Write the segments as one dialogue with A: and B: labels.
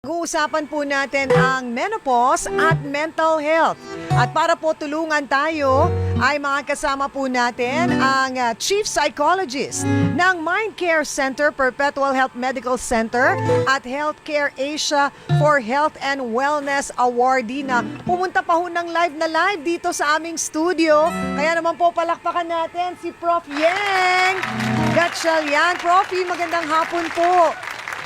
A: Pag-uusapan po natin ang menopause at mental health. At para po tulungan tayo, ay mga kasama po natin ang Chief Psychologist ng Mind Care Center, Perpetual Health Medical Center at Healthcare Asia for Health and Wellness Awardee na pumunta pa ho ng live na live dito sa aming studio. Kaya naman po palakpakan natin si Prof. Yeng Gatchalian. Profi, magandang hapon po.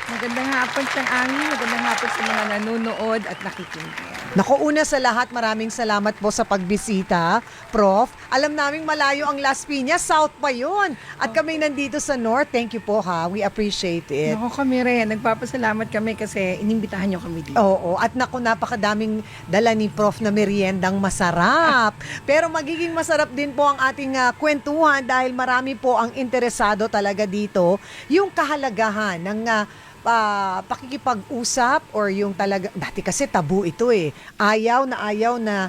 B: Magandang hapon sa amin, magandang hapon sa mga nanonood at nakikinig.
A: Naku, una sa lahat, maraming salamat po sa pagbisita, Prof. Alam naming malayo ang Las Piñas, South pa yun. At kami nandito sa North. Thank you po ha, we appreciate it.
B: Naku kami rin, nagpapasalamat kami kasi inimbitahan nyo kami dito.
A: Oo, at naku, napakadaming dala ni Prof na meriendang masarap. Pero magiging masarap din po ang ating kwentuhan dahil marami po ang interesado talaga dito. Yung kahalagahan ng pakikipag-usap or yung talaga, dati kasi tabu ito eh. Ayaw na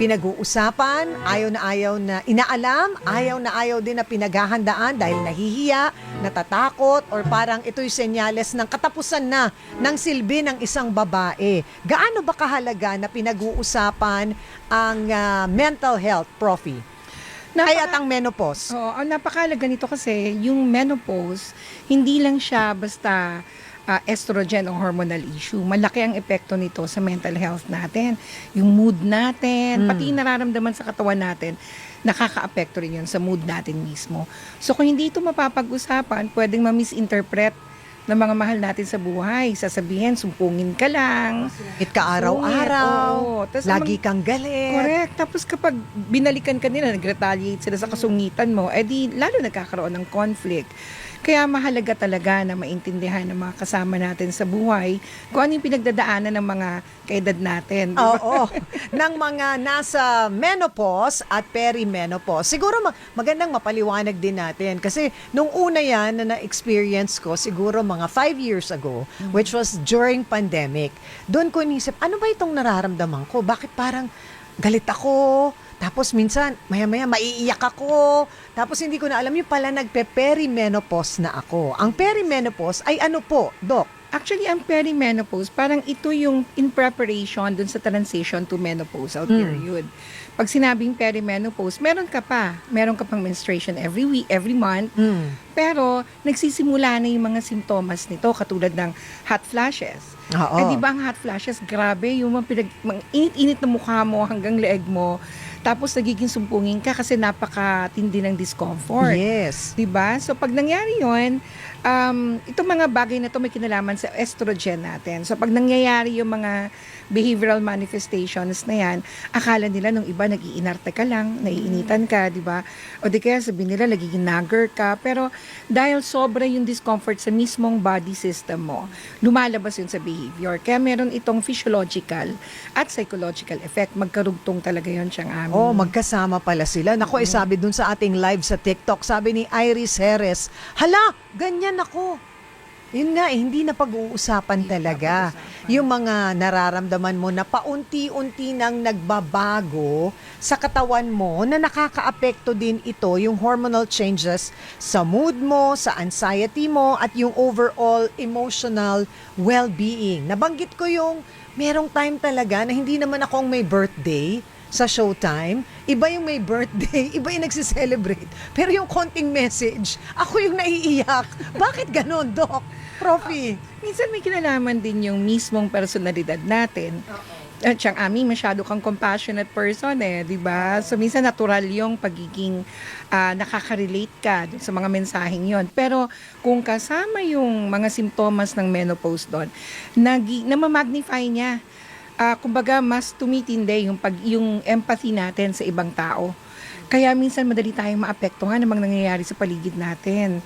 A: pinag-uusapan, ayaw na inaalam, ayaw din na pinaghahandaan dahil nahihiya, natatakot, or parang ito'y senyales ng katapusan na ng silbi ng isang babae. Gaano ba kahalaga na pinag-uusapan ang mental health, Profi? At ang menopause?
B: Ang napakahalaga nito kasi yung menopause, hindi lang siya basta estrogen o hormonal issue. Malaki ang epekto nito sa mental health natin. Yung mood natin, pati yung nararamdaman sa katawan natin, nakaka-apekto rin yun sa mood natin mismo. So kung hindi ito mapapag-usapan, pwedeng ma-misinterpret ng mga mahal natin sa buhay. Sasabihin, sumpungin ka lang.
A: It ka araw-araw, lagi kang galit.
B: Correct. Tapos kapag binalikan ka nila, nag-retaliate sila sa kasungitan mo, edi lalo nagkakaroon ng conflict. Kaya mahalaga talaga na maintindihan ng mga kasama natin sa buhay kung ano yung pinagdadaanan ng mga kaedad natin. Diba?
A: Oo, ng mga nasa menopause at perimenopause. Siguro magandang mapaliwanag din natin kasi nung una yan na na-experience ko, siguro mga 5 years ago, which was during pandemic, doon ko inisip, ano ba itong nararamdaman ko? Bakit parang galit ako? Tapos minsan, maya-maya, maiiyak ako. Tapos hindi ko na alam yung pala nagpe-perimenopause na ako. Ang perimenopause ay ano po, Doc?
B: Actually, ang perimenopause, parang ito yung in preparation dun sa transition to menopausal period. Pag sinabing perimenopause, meron ka pang menstruation every week, every month, pero nagsisimula na yung mga simptomas nito, katulad ng hot flashes.
A: Oo.
B: Eh, di ba ang hot flashes, grabe, yung mga init-init na mukha mo hanggang leeg mo, tapos nagiging sumpungin ka kasi napakatindi ng discomfort.
A: Yes.
B: Diba? So pag nangyari yun, itong mga bagay na to may kinalaman sa estrogen natin. So pag nangyayari yung mga behavioral manifestations na yan, akala nila nung iba nag-iinarte ka lang, naiinitan ka, di ba? O di kaya sabihin nila nagiging nagger ka. Pero dahil sobra yung discomfort sa mismong body system mo, lumalabas yun sa behavior. Kaya meron itong physiological at psychological effect. Magkarugtong talaga yun siyang amin.
A: Oh, magkasama pala sila. Naku, sabi dun sa ating live sa TikTok, sabi ni Iris Jerez, hala, ganyan ako. Yun nga, hindi na pag-uusapan talaga. Yung mga nararamdaman mo na paunti-unti nang nagbabago sa katawan mo na nakakaapekto din ito, yung hormonal changes sa mood mo, sa anxiety mo, at yung overall emotional well-being. Nabanggit ko yung merong time talaga na hindi naman akong may birthday sa Showtime, iba yung may birthday, iba yung nagsiselebrate. Pero yung konting message, ako yung naiiyak. Bakit ganon, Doc? Profi?
B: Minsan may kinalaman din yung mismong personalidad natin. At siyang masyado kang compassionate person di ba? So minsan natural yung pagiging nakaka-relate ka sa mga mensaheng yon. Pero kung kasama yung mga simptomas ng menopause doon, namamagnify niya. Kumbaga mas tumitindi yung empathy natin sa ibang tao. Kaya minsan madali tayong maapektuhan ng mga nangyayari sa paligid natin.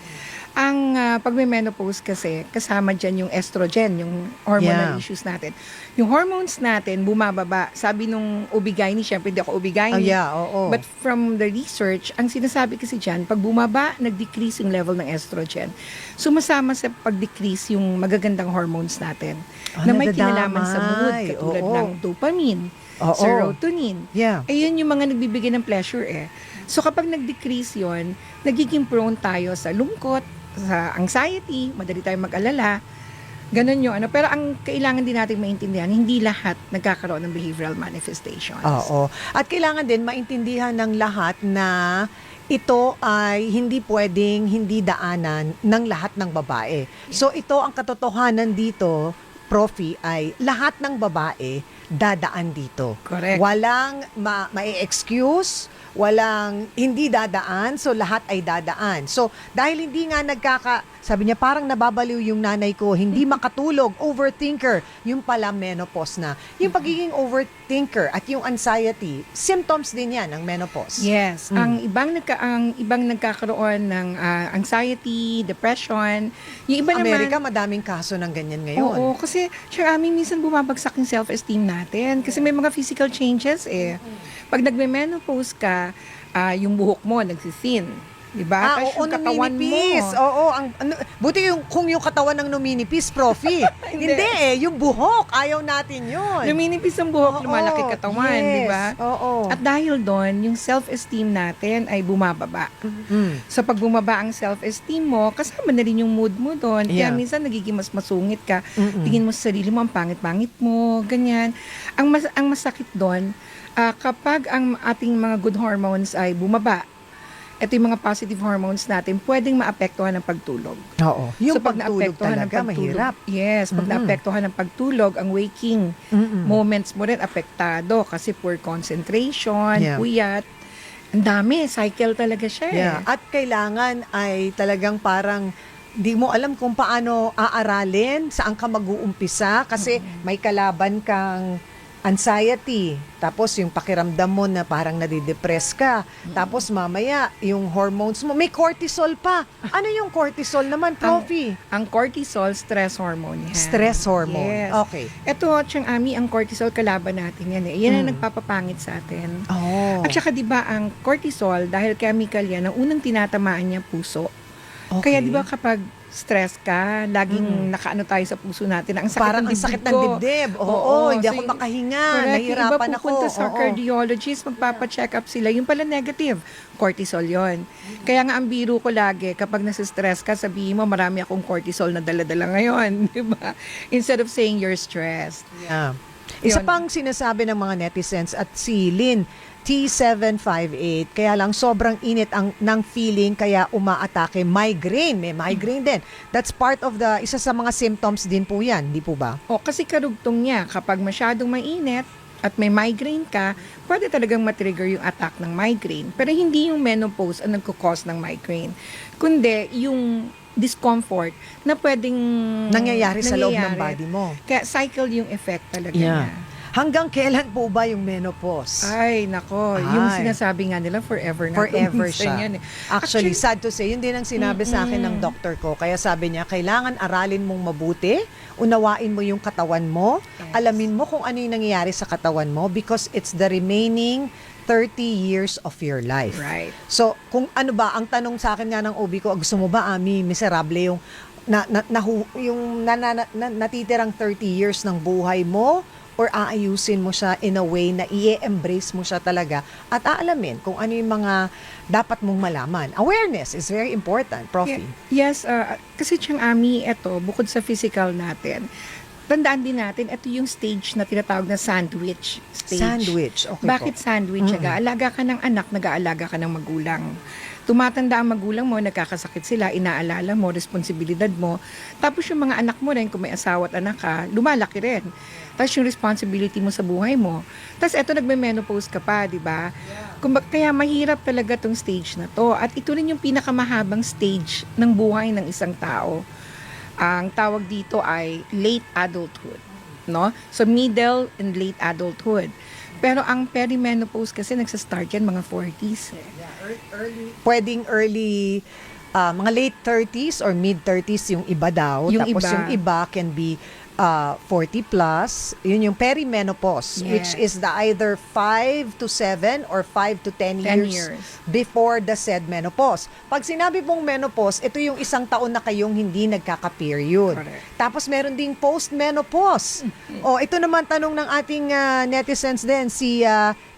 B: Ang pag may menopause kasi, kasama dyan yung estrogen, yung hormonal issues natin. Yung hormones natin, bumababa. Sabi nung OB-GYN, syempre hindi ako OB-GYN. But from the research, ang sinasabi kasi dyan, pag bumaba, nag-decrease yung level ng estrogen. Sumasama sa pag-decrease yung magagandang hormones natin. Na may kinalaman sa mood, katulad ng dopamine, serotonin. Ayun yung mga nagbibigay ng pleasure So kapag nag-decrease yon, nagiging prone tayo sa lungkot, sa anxiety, madali tayong mag-alala. Ganon yung ano. Pero ang kailangan din natin maintindihan, hindi lahat nagkakaroon ng behavioral manifestations.
A: Oo. At kailangan din maintindihan ng lahat na ito ay hindi pwedeng hindi daanan ng lahat ng babae. So ito ang katotohanan dito, Profi, ay lahat ng babae dadaan dito.
B: Correct.
A: Walang mai-excuse, walang hindi dadaan, so lahat ay dadaan. So dahil hindi nga sabi niya parang nababaliw yung nanay ko, hindi makatulog, overthinker, yung pala menopause na. Yung pagiging overthinker at yung anxiety, symptoms din yan ng menopause.
B: Yes, ang ibang nagkakaroon ng anxiety, depression, yung iba
A: Amerika,
B: naman
A: madaming kaso ng ganyan ngayon.
B: oo, kasi siya minsan bumabagsak yung self-esteem natin kasi may mga physical changes eh. Pag nagme-menopause ka, yung buhok mo nagsisin. Diba? Tapos
A: Oo,
B: yung katawan
A: numinipis.
B: mo.
A: Oo, buti kung yung katawan ng numinipis, Profi. Hindi yung buhok, ayaw natin yun.
B: Luminipis ang buhok,
A: Oo,
B: lumalaki katawan,
A: yes,
B: di ba?
A: Oo.
B: At dahil doon, yung self-esteem natin ay bumababa.
A: Mm.
B: So pag bumaba ang self-esteem mo, kasama na rin yung mood mo doon. Kaya
A: Yeah.
B: minsan nagiging mas masungit ka.
A: Mm-mm.
B: Tingin mo sa sarili mo, ang pangit-pangit mo, ganyan. Ang masakit doon, kapag ang ating mga good hormones ay bumaba, ito yung mga positive hormones natin, pwedeng maapektuhan ng pagtulog.
A: Oo. Yung
B: So, pag
A: pagtulog
B: naapektuhan ng
A: talaga, mahirap.
B: Yes, pag naapektuhan ng pagtulog, ang waking
A: Mm-mm.
B: moments mo rin apektado kasi poor concentration,
A: Yeah.
B: puyat. Ang dami, cycle talaga siya eh.
A: Yeah. At kailangan ay talagang parang di mo alam kung paano aaralin, saan ka mag-uumpisa kasi may kalaban kang anxiety, tapos yung pakiramdam mo na parang nadidepress ka, tapos mamaya yung hormones mo, may cortisol pa. Ano yung cortisol naman, Profi?
B: Ang cortisol, stress hormone yan.
A: Stress hormone.
B: Yes.
A: Okay.
B: Ito, Chang Ami, ang cortisol, kalaban natin yan eh. Yan ang nagpapapangit sa atin.
A: Oh.
B: At saka 'di ba ang cortisol dahil chemical yan, ang unang tinatamaan niya puso.
A: Okay.
B: Kaya 'di ba kapag stress ka, laging nakaano tayo sa puso natin, ang sakit
A: Parang
B: ng
A: ang
B: dibdib
A: sakit ng
B: ko.
A: dibdib. Oo, hindi
B: so
A: ako
B: yung-
A: makahinga.
B: Correct.
A: Nahihirapan
B: Yung iba
A: ako.
B: pupunta sa
A: Oo.
B: cardiologist, magpapacheck up sila. Yung pala negative, cortisol yon. Kaya nga ang biro ko lagi, kapag nasa-stress ka, sabihin mo, marami akong cortisol na dala-dala ngayon. Di ba? Instead of saying you're stressed.
A: Yeah. Isa
B: Yun.
A: pang sinasabi ng mga netizens at si Lynn T758, kaya lang sobrang init ng feeling kaya umaatake migraine. May migraine din. That's part of isa sa mga symptoms din po yan, di po ba?
B: O, kasi karugtong niya, kapag masyadong mainit at may migraine ka, pwede talagang matrigger yung attack ng migraine. Pero hindi yung menopause ang nagkukause ng migraine, kundi yung discomfort na pwedeng
A: Nangyayari sa loob ng
B: nangyayari.
A: body mo.
B: Kaya cycle yung effect talaga
A: Yeah.
B: niya.
A: Hanggang kailan po ba yung menopause?
B: Ay, nako. Yung
A: Ay.
B: sinasabi nga nila, forever na.
A: Forever
B: Minsan
A: siya.
B: yan eh.
A: Actually, sad to say, yun din ang sinabi sa akin ng doktor ko. Kaya sabi niya, kailangan aralin mong mabuti, unawain mo yung katawan mo,
B: Yes.
A: alamin mo kung ano yung nangyayari sa katawan mo because it's the remaining 30 years of your life.
B: Right.
A: So, kung ano ba, ang tanong sa akin nga ng OB ko, gusto mo ba, Ami, miserable yung natitirang 30 years ng buhay mo or aayusin mo siya in a way na i-embrace mo siya talaga at aalamin kung ano yung mga dapat mong malaman. Awareness is very important, Profi.
B: Yes, kasi Chang Ami, ito, bukod sa physical natin, tandaan din natin, ito yung stage na tinatawag na sandwich stage.
A: Sandwich. Okay
B: Bakit
A: po.
B: sandwich? Nag-aalaga ka ng anak, nag-aalaga ka ng magulang. Tumatanda ang magulang mo, nagkakasakit sila, inaalala mo, responsibilidad mo. Tapos yung mga anak mo rin, kung may asawa at anak ka, lumalaki rin. Tapos yung responsibility mo sa buhay mo. Tapos eto, nagme-menopause ka pa, di ba? Kaya mahirap talaga tong stage na to. At ito rin yung pinakamahabang stage ng buhay ng isang tao. Ang tawag dito ay late adulthood, no? So middle and late adulthood. Pero ang perimenopause kasi nagsa-start yan mga 40s.
A: Pwedeng early, mga late 30s or mid 30s yung iba daw.
B: Yung
A: Tapos
B: iba.
A: yung iba can be 40 plus. Yun yung perimenopause,
B: Yes.
A: which is the either 5 to 7 or 5 to 10 years before the said menopause. Pag sinabi pong menopause, ito yung isang taon na kayong hindi nagkaka-period.
B: Correct.
A: Tapos meron ding post-menopause. Ito naman tanong ng ating netizens din, si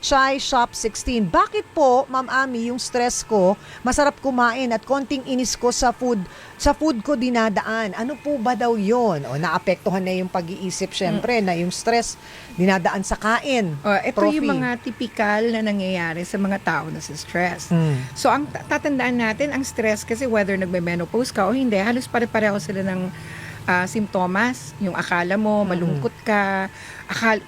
A: Chai Shop 16. Bakit po, Ma'am Ami, yung stress ko, masarap kumain at konting inis ko sa food ko dinadaan. Ano po ba daw yun? Naapektuhan na yung pag-iisip, syempre, na yung stress dinadaan sa kain.
B: Ito yung mga typical na nangyayari sa mga tao na sa stress. So, ang tatandaan natin, ang stress kasi whether nagme-menopause ka o hindi, halos pare-pareho sila ng simptomas. Yung akala mo, malungkot ka.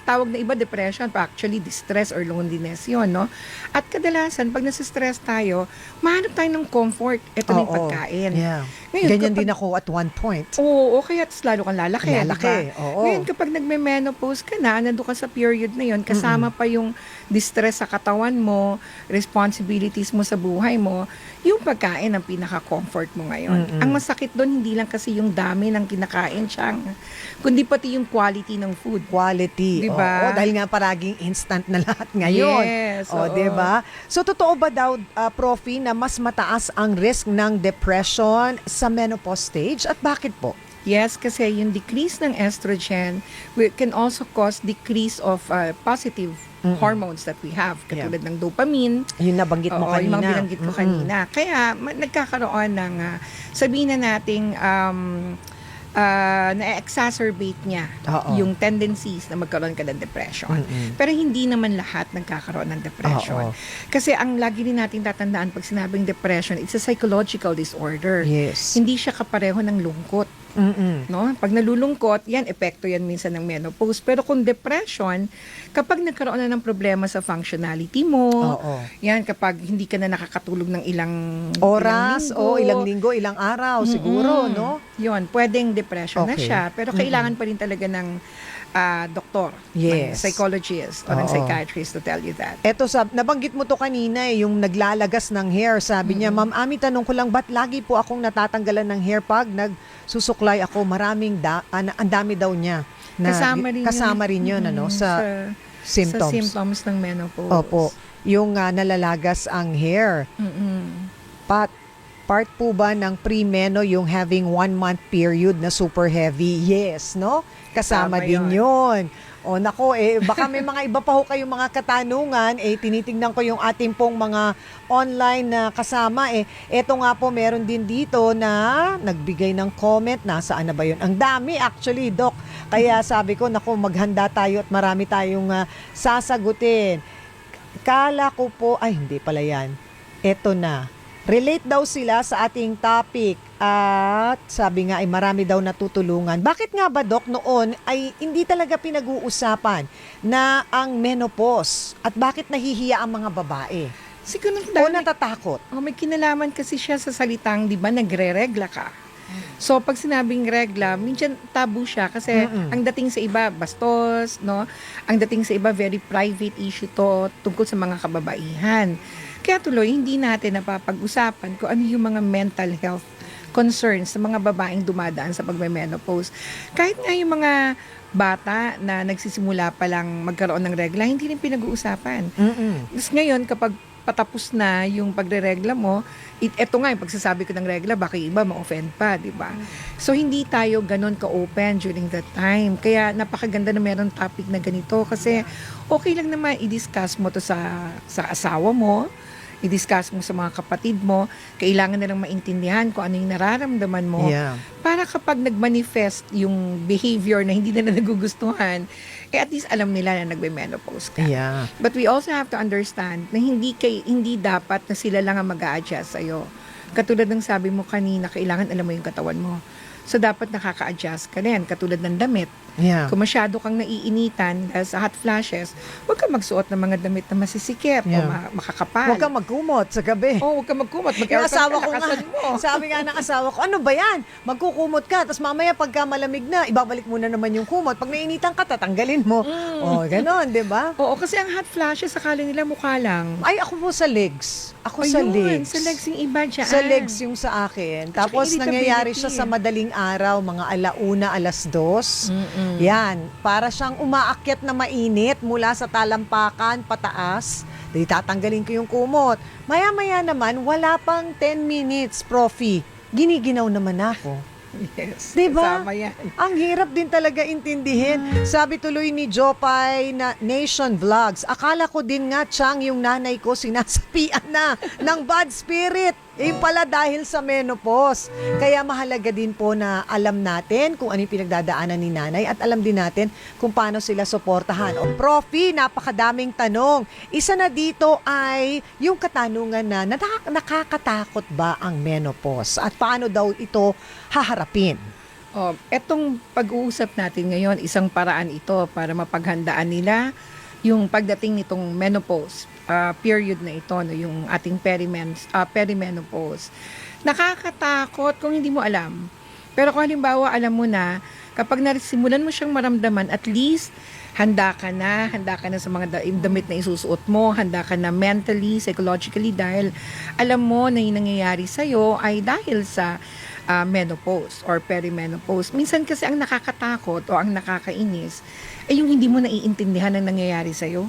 B: Tawag na iba depression, pa actually distress or loneliness yun, no? At kadalasan, pag nasa-stress tayo, mahanap tayo ng comfort. Ito na yung pagkain.
A: Yeah.
B: Ngayon,
A: Ganyan din ako at one point.
B: Oo, kaya lalo kang lalaki.
A: Lalaki,
B: diba?
A: oo.
B: Ngayon, kapag nagme-menopause ka na, nandun ka sa period na yun, kasama pa yung distress sa katawan mo, responsibilities mo sa buhay mo, yung pagkain ang pinaka-comfort mo ngayon. Ang masakit doon, hindi lang kasi yung dami ng kinakain siyang, kundi pati yung quality ng food.
A: Quality.
B: Diba?
A: Dahil nga paraging instant na lahat ngayon.
B: Yes. Oo.
A: Diba? So, totoo ba daw, Profi, na mas mataas ang risk ng depression sa menopause stage? At bakit po?
B: Yes, kasi yung decrease ng estrogen can also cause decrease of positive hormones that we have, katulad ng dopamine.
A: Yung nabanggit mo kanina.
B: Yung mga binanggit ko kanina. Kaya nagkakaroon ng, sabihin na nating, na-exacerbate niya yung tendencies na magkaroon ka ng depression. Pero hindi naman lahat nagkakaroon ng depression. Kasi ang lagi rin natin tatandaan pag sinabing depression, it's a psychological disorder.
A: Yes.
B: Hindi siya kapareho ng lungkot. No? Pag nalulungkot, yan, epekto yan minsan ng menopause. Pero kung depression, kapag nagkaroon na ng problema sa functionality mo, yan, kapag hindi ka na nakakatulog ng ilang
A: oras,
B: ilang
A: ilang linggo, ilang araw, siguro, no?
B: Yun, pwedeng depression na siya. Pero kailangan pa rin talaga ng doktor, ng psychologist o ng psychiatrist to tell you that.
A: Eto, nabanggit mo to kanina yung naglalagas ng hair. Sabi niya, Ma'am Ami, tanong ko lang, ba't lagi po akong natatanggalan ng hair pag nagsusuklay ako? Maraming, ang dami daw niya. Na, kasama rin yun ano, sa symptoms.
B: Sa symptoms ng menopause.
A: Opo. Yung nalalagas ang hair. Part po ba ng pre-meno yung having 1 month period na super heavy? Yes, no? Kasama din yun. Nako, baka may mga iba pa ho kayong mga katanungan, tinitingnan ko yung ating pong mga online na kasama, eto nga po, meron din dito na nagbigay ng comment, nasaan na ba yun? Ang dami actually, Doc. Kaya sabi ko, nako, maghanda tayo at marami tayong sasagutin. Kala ko po, hindi pala yan. Eto na. Relate daw sila sa ating topic at sabi nga ay marami daw natutulungan. Bakit nga ba, Doc, noon ay hindi talaga pinag-uusapan na ang menopause at bakit nahihiya ang mga babae?
B: Siguro
A: o natatakot?
B: May kinalaman kasi siya sa salitang, di ba, nagre-regla ka. So, pag sinabing regla, minsan tabu siya kasi ang dating sa iba, bastos, no? Ang dating sa iba, very private issue to tungkol sa mga kababaihan. Kaya tuloy, hindi natin napapag-usapan kung ano yung mga mental health concerns sa mga babaeng dumadaan sa pagme-menopause. Kahit nga yung mga bata na nagsisimula pa lang magkaroon ng regla, hindi rin pinag-uusapan. Tapos ngayon, kapag patapos na yung pagre-regla mo, eto nga yung pagsasabi ko ng regla, baka iba ma-offend pa, di ba? So, hindi tayo ganon ka-open during that time. Kaya napakaganda na meron topic na ganito kasi okay lang naman i-discuss mo to sa asawa mo, i-discuss mo sa mga kapatid mo, kailangan nilang maintindihan kung ano yung nararamdaman mo. Para kapag nag-manifest yung behavior na hindi nila nagugustuhan, at least alam nila na nagbe-menopause ka. But we also have to understand na hindi dapat na sila lang ang mag-a-adjust sa'yo. Katulad ng sabi mo kanina, kailangan alam mo yung katawan mo. So, dapat nakaka-adjust ka rin, katulad ng damit. Kung masyado kang naiinitan dahil sa hot flashes, huwag kang magsuot ng mga damit na masisikip o makakapal.
A: Huwag kang magkumot sa gabi.
B: Huwag kang magkumot.
A: Yung asawa ko nga, sabi nga ng asawa ko, ano ba yan? Magkukumot ka, tapos mamaya pagka malamig na, ibabalik mo na naman yung kumot. Pag nainitan ka, tatanggalin mo. Ganon, di ba?
B: Oo, kasi ang hot flashes, akala nila mukha lang.
A: Ay, ako po sa legs. Sa legs.
B: Sa legs yung iba dyan.
A: Sa legs yung sa akin. Tapos nangyayari siya sa madaling araw, mga 1:00, 2:00. Yan, para siyang umaakyat na mainit mula sa talampakan pataas. Di tatanggalin ko yung kumot. Maya-maya naman, wala pang 10 minutes, Profi. Giniginaw naman ako.
B: Yes.
A: Diba?
B: Kasama yan.
A: Ang hirap din talaga intindihin. Sabi tuloy ni Jopay na Nation Vlogs, akala ko din nga, Chang, yung nanay ko sinasapian na ng bad spirit. Pala dahil sa menopause. Kaya mahalaga din po na alam natin kung ano yung pinagdadaanan ni nanay at alam din natin kung paano sila suportahan. O, Profi, napakadaming tanong. Isa na dito ay yung katanungan na nakakatakot ba ang menopause at paano daw ito haharapin?
B: Etong pag-uusap natin ngayon, isang paraan ito para mapaghandaan nila yung pagdating nitong menopause period na ito, no, yung ating perimenopause. Nakakatakot kung hindi mo alam. Pero kung halimbawa alam mo na, kapag nasimulan mo siyang maramdaman, at least handa ka na sa mga damit na isusuot mo, handa ka na mentally, psychologically, dahil alam mo na yung nangyayari sa'yo ay dahil sa menopause or perimenopause. Minsan kasi ang nakakatakot o ang nakakainis ay yung hindi mo naiintindihan ang nangyayari sa'yo.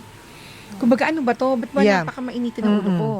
B: Kumbaga, ano ba to? Ba't wala pa ka mainitin ng ulo ko?